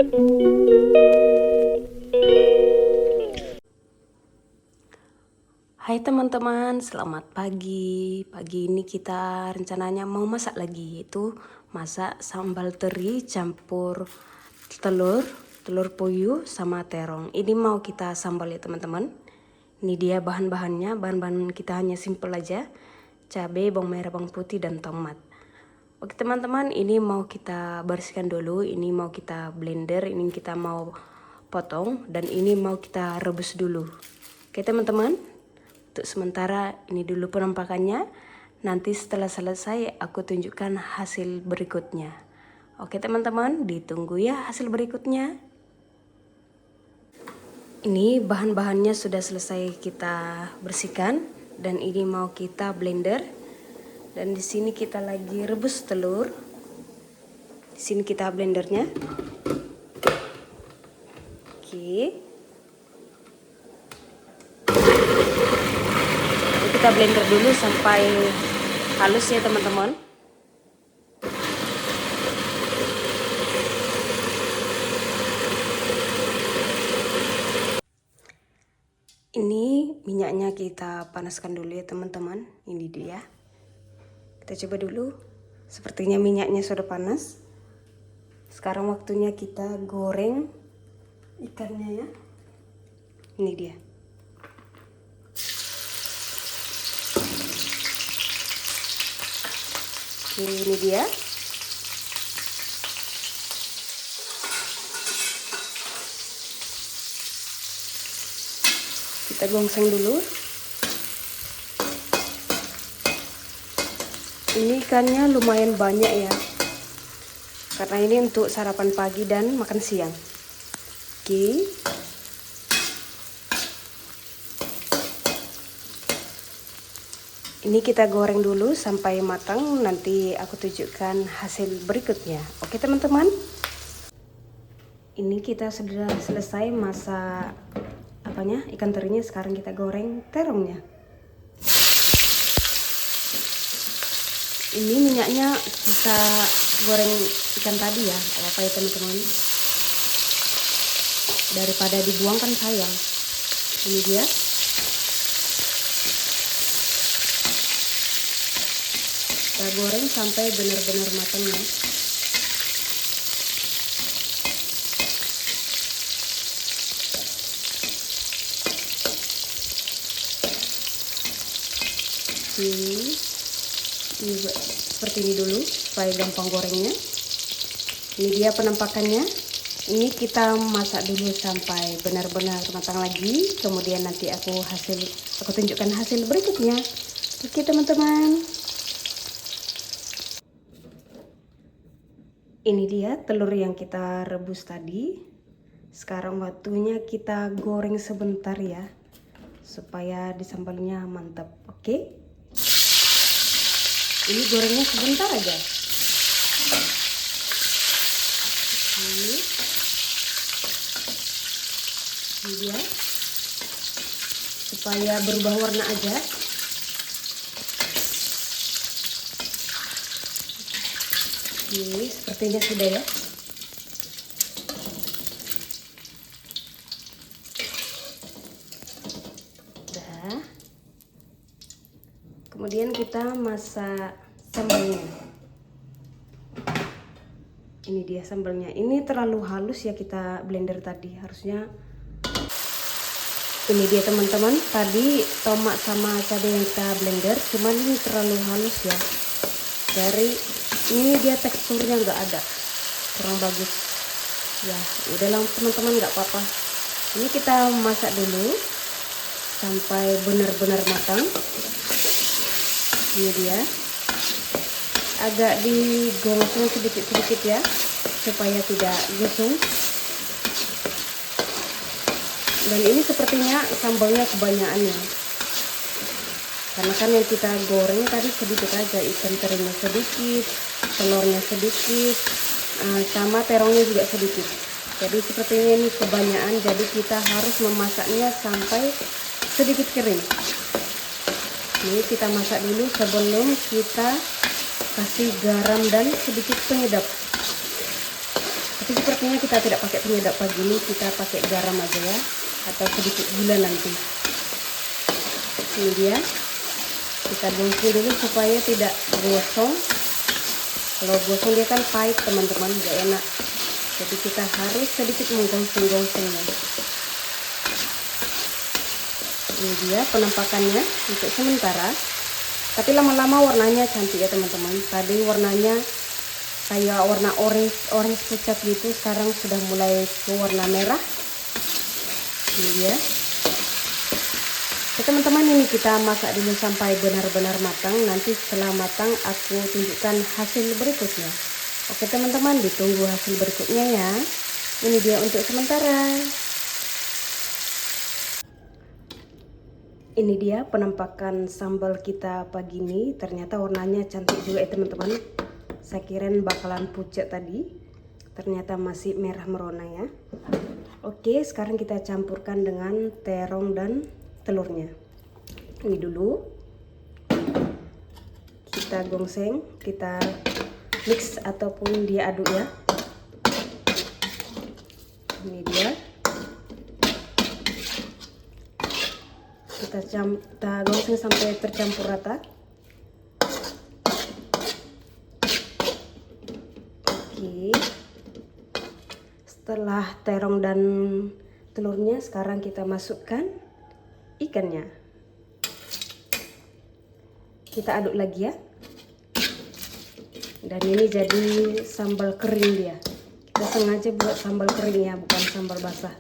Hai teman-teman, selamat pagi. Pagi ini kita rencananya mau masak lagi, yaitu masak sambal teri campur telur puyuh sama terong. Ini mau kita sambal ya teman-teman. Ini dia bahan-bahannya, bahan-bahan kita hanya simple aja. Cabai, bawang merah, bawang putih, dan tomat. Oke teman-teman, ini mau kita bersihkan dulu, ini mau kita blender, ini kita mau potong, dan ini mau kita rebus dulu. Oke teman-teman. Untuk sementara ini dulu penampakannya. Nanti setelah selesai aku tunjukkan hasil berikutnya. Oke teman-teman, ditunggu ya hasil berikutnya. Ini bahan-bahannya sudah selesai kita bersihkan dan ini mau kita blender. Dan di sini kita lagi rebus telur. Di sini kita blendernya. Oke. Kita blender dulu sampai halus ya teman-teman. Ini minyaknya kita panaskan dulu ya teman-teman. Ini dia. Kita coba dulu. Sepertinya minyaknya sudah panas. Sekarang waktunya kita goreng ikannya ya. Ini dia. Ini dia. Kita gongseng dulu. Ini ikannya lumayan banyak ya. Karena ini untuk sarapan pagi dan makan siang. Oke. Ini kita goreng dulu sampai matang, nanti aku tunjukkan hasil berikutnya. Oke teman-teman. Ini kita sudah selesai masak ikan terinya, sekarang kita goreng terongnya. Ini minyaknya kita goreng ikan tadi ya, apa ya teman-teman. Daripada dibuang kan sayang. Ini dia. Kita goreng sampai benar-benar matang ya. Ini seperti ini dulu supaya gampang gorengnya. Ini dia penampakannya. Ini kita masak dulu sampai benar-benar matang lagi. Kemudian nanti aku tunjukkan hasil berikutnya. Oke teman-teman. Ini dia telur yang kita rebus tadi. Sekarang waktunya kita goreng sebentar ya, supaya di sambalnya mantap. Oke. Ini gorengnya sebentar aja. Ini dia. Supaya berubah warna aja. Ini sepertinya sudah ya. Udah. Kemudian kita masak sambalnya. Ini dia sambalnya. Ini terlalu halus ya kita blender tadi. Harusnya ini dia teman-teman. Tadi tomat sama cabai yang kita blender, cuman ini terlalu halus ya. Ini dia teksturnya nggak ada, kurang bagus ya. Udahlah teman-teman, nggak apa-apa. Ini kita masak dulu sampai benar-benar matang. Ini dia, agak digongseng sedikit-sedikit ya, supaya tidak gosong. Dan ini sepertinya sambalnya kebanyakan ya, karena kan yang kita goreng tadi sedikit aja, ikan terinya sedikit, telurnya sedikit, sama terongnya juga sedikit. Jadi sepertinya ini kebanyakan, jadi kita harus memasaknya sampai sedikit kering. Ini kita masak dulu sebelum kita kasih garam dan sedikit penyedap. Tapi sepertinya kita tidak pakai penyedap pagi ini, kita pakai garam aja ya, atau sedikit gula nanti. Ini dia, kita gongseng dulu supaya tidak gosong. Kalau gosong dia kan pahit teman-teman, gak enak. Jadi kita harus sedikit menggongseng-gongsengnya. Ini dia penampakannya untuk sementara. Tapi lama-lama warnanya cantik ya teman-teman. Tadi warnanya kayak warna orange pucat gitu, sekarang sudah mulai ke warna merah. Ini dia. Oke teman-teman, ini kita masak dulu sampai benar-benar matang. Nanti setelah matang aku tunjukkan hasil berikutnya. Oke teman-teman, ditunggu hasil berikutnya ya. Ini dia untuk sementara. Ini dia penampakan sambal kita pagi ini. Ternyata warnanya cantik juga ya teman-teman. Saya kirain bakalan pucat tadi, ternyata masih merah merona ya. Oke, sekarang kita campurkan dengan terong dan telurnya. Ini dulu kita gongseng, kita mix ataupun diaduk ya. Ini dia, kita gongseng sampai tercampur rata. Oke, setelah terong dan telurnya, sekarang kita masukkan ikannya. Kita aduk lagi ya. Dan ini jadi sambal kering dia. Kita sengaja buat sambal kering ya, bukan sambal basah.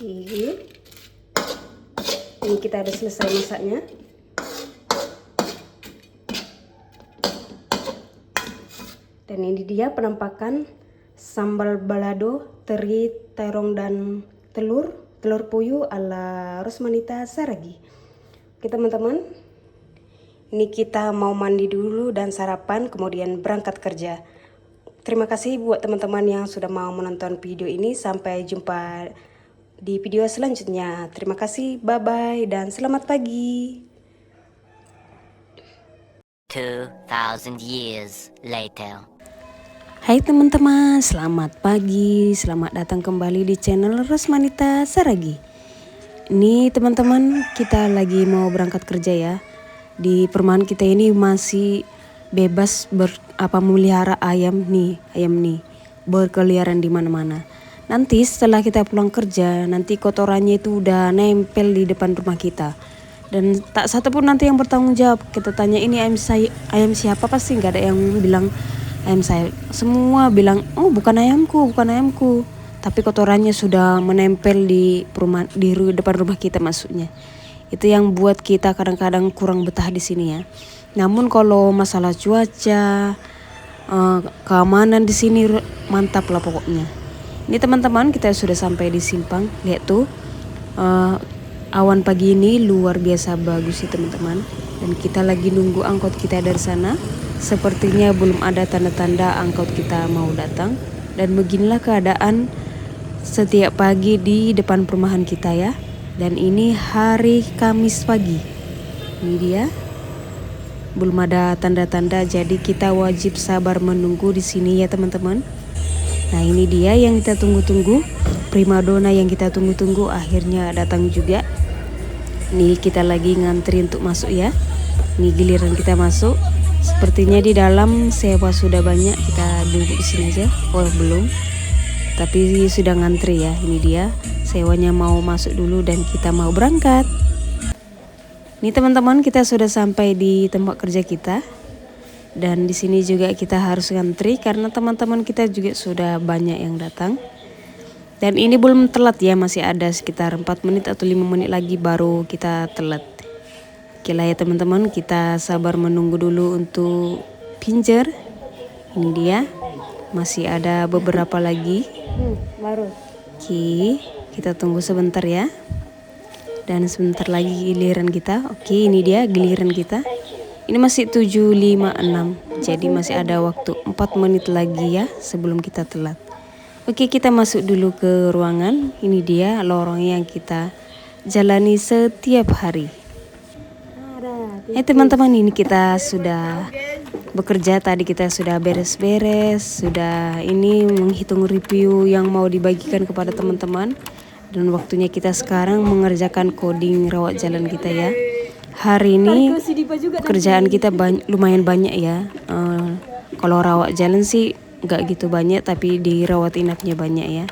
Oke, ini kita udah selesai masaknya. Dan ini dia penampakan sambal balado, teri, terong dan telur puyuh ala Rosmanita Saragi. Oke teman-teman, ini kita mau mandi dulu dan sarapan, kemudian berangkat kerja. Terima kasih buat teman-teman yang sudah mau menonton video ini. Sampai jumpa di video selanjutnya. Terima kasih, bye-bye, dan selamat pagi. 2000 years later. Hai teman-teman, selamat pagi, selamat datang kembali di channel Rosmanita Saragi. Ini teman-teman, kita lagi mau berangkat kerja ya. Di perumahan kita ini masih bebas memelihara ayam nih berkeliaran di mana-mana. Nanti setelah kita pulang kerja, nanti kotorannya itu udah nempel di depan rumah kita. Dan tak satu pun nanti yang bertanggung jawab. Kita tanya ini ayam siapa, pasti nggak ada yang bilang ayam saya. Semua bilang, oh bukan ayamku. Tapi kotorannya sudah menempel di depan rumah kita maksudnya. Itu yang buat kita kadang-kadang kurang betah di sini ya. Namun kalau masalah cuaca, keamanan di sini mantap lah pokoknya. Ini teman-teman, kita sudah sampai di simpang. Lihat tuh, awan pagi ini luar biasa bagus sih teman-teman. Dan kita lagi nunggu angkot kita dari sana. Sepertinya belum ada tanda-tanda angkot kita mau datang. Dan beginilah keadaan setiap pagi di depan perumahan kita ya. Dan ini hari Kamis pagi. Ini dia. Belum ada tanda-tanda, jadi kita wajib sabar menunggu di sini ya teman-teman. Nah ini dia yang kita tunggu-tunggu, primadona yang kita tunggu-tunggu akhirnya datang juga. Nih kita lagi ngantri untuk masuk ya. Ini giliran kita masuk. Sepertinya di dalam sewa sudah banyak, kita duduk di sini aja. Oh belum, tapi sudah ngantri ya. Ini dia sewanya mau masuk dulu dan kita mau berangkat. Nih teman-teman, kita sudah sampai di tempat kerja kita. Dan di sini juga kita harus ngantri karena teman-teman kita juga sudah banyak yang datang. Dan ini belum telat ya, masih ada sekitar 4 menit atau 5 menit lagi baru kita telat. Oke lah ya teman-teman, kita sabar menunggu dulu untuk pinjer. Ini dia, masih ada beberapa lagi. Baru. Oke, kita tunggu sebentar ya. Dan sebentar lagi giliran kita. Oke, ini dia giliran kita. Ini masih 7.56, jadi masih ada waktu 4 menit lagi ya sebelum kita telat. Oke, kita masuk dulu ke ruangan. Ini dia lorong yang kita jalani setiap hari. Teman-teman, ini kita sudah bekerja, tadi kita sudah beres-beres, sudah ini menghitung review yang mau dibagikan kepada teman-teman. Dan waktunya kita sekarang mengerjakan coding rawat jalan kita ya. Hari ini pekerjaan kita lumayan banyak ya. Kalau rawat jalan sih nggak gitu banyak, tapi di rawat inapnya banyak ya.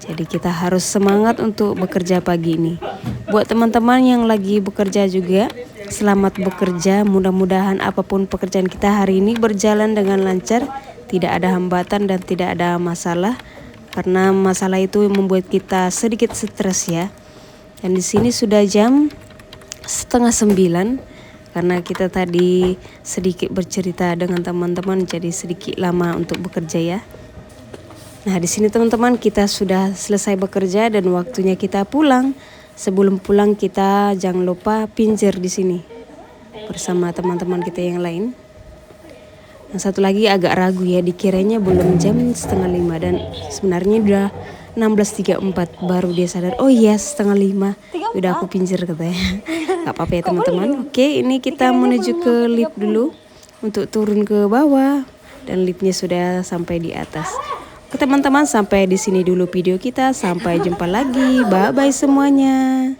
Jadi kita harus semangat untuk bekerja pagi ini. Buat teman-teman yang lagi bekerja juga, selamat bekerja. Mudah-mudahan apapun pekerjaan kita hari ini berjalan dengan lancar, tidak ada hambatan dan tidak ada masalah. Karena masalah itu membuat kita sedikit stres ya. Dan di sini sudah jam 8:30 karena kita tadi sedikit bercerita dengan teman-teman, jadi sedikit lama untuk bekerja ya. Nah, di sini teman-teman kita sudah selesai bekerja dan waktunya kita pulang. Sebelum pulang kita jangan lupa pinjer di sini bersama teman-teman kita yang lain. Yang satu lagi agak ragu ya, dikiranya belum jam 4:30 dan sebenarnya udah 16:34 baru dia sadar, oh iya 4:30 udah aku pinjer katanya. Gak apa-apa ya teman-teman. Oke, ini kita menuju ke lift dulu untuk turun ke bawah dan liftnya sudah sampai di atas. Oke teman-teman, sampai di sini dulu video kita. Sampai jumpa lagi. Bye bye semuanya.